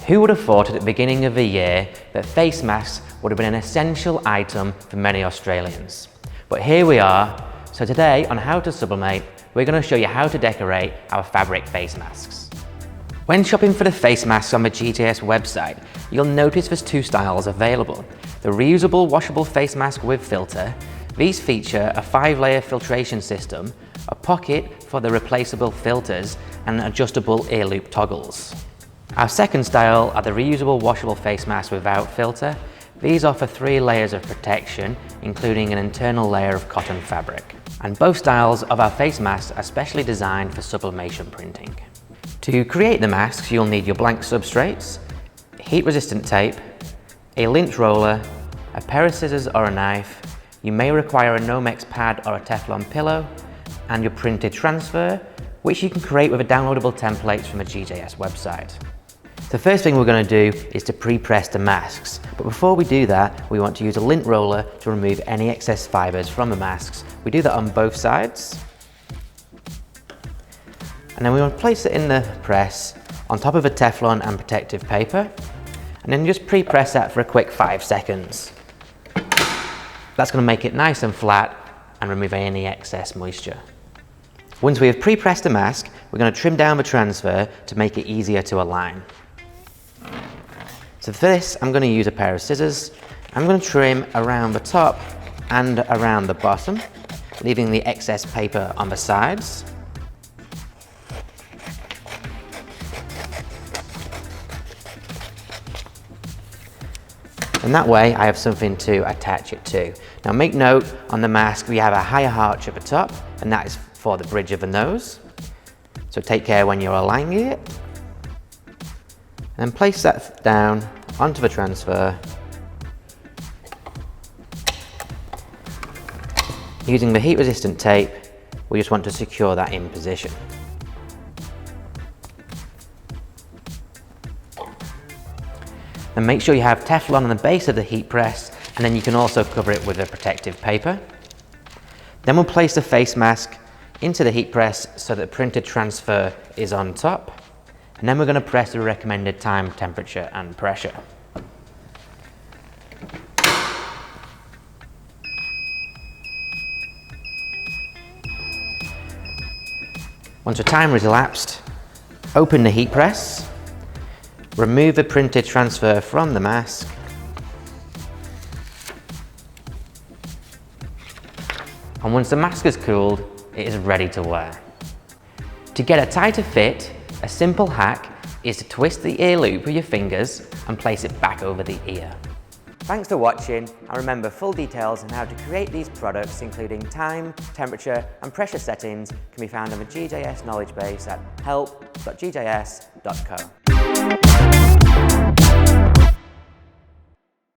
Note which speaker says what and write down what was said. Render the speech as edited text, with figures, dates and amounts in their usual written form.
Speaker 1: Who would have thought at the beginning of the year that face masks would have been an essential item for many Australians? But here we are. So today on How to Sublimate, we're going to show you how to decorate our fabric face masks. When shopping for the face masks on the GJS website, you'll notice there's two styles available. The reusable washable face mask with filter. These feature a 5-layer filtration system, a pocket for the replaceable filters, and adjustable ear loop toggles. Our second style are the reusable washable face masks without filter. These offer 3 layers of protection, including an internal layer of cotton fabric. And both styles of our face masks are specially designed for sublimation printing. To create the masks, you'll need your blank substrates, heat-resistant tape, a lint roller, a pair of scissors or a knife. You may require a Nomex pad or a Teflon pillow, and your printed transfer, which you can create with a downloadable templates from the GJS website. The first thing we're going to do is to pre-press the masks, but before we do that, we want to use a lint roller to remove any excess fibres from the masks. We do that on both sides. And then we want to place it in the press on top of a Teflon and protective paper, and then just pre-press that for a quick 5 seconds. That's going to make it nice and flat and remove any excess moisture. Once we have pre-pressed the mask, we're going to trim down the transfer to make it easier to align. So for this, I'm going to use a pair of scissors. I'm going to trim around the top and around the bottom, leaving the excess paper on the sides. And that way I have something to attach it to. Now make note, on the mask we have a higher arch at the top, and that is for the bridge of the nose. So take care when you're aligning it. And place that down onto the transfer. Using the heat resistant tape, we just want to secure that in position. And make sure you have Teflon on the base of the heat press, and then you can also cover it with a protective paper. Then we'll place the face mask into the heat press so that the printed transfer is on top. And then we're going to press the recommended time, temperature and pressure. Once the timer is elapsed, open the heat press, remove the printed transfer from the mask, and once the mask is cooled, it is ready to wear. To get a tighter fit, a simple hack is to twist the ear loop with your fingers and place it back over the ear. Thanks for watching, and remember, full details on how to create these products, including time, temperature and pressure settings, can be found on the GJS knowledge base at help.gjs.co.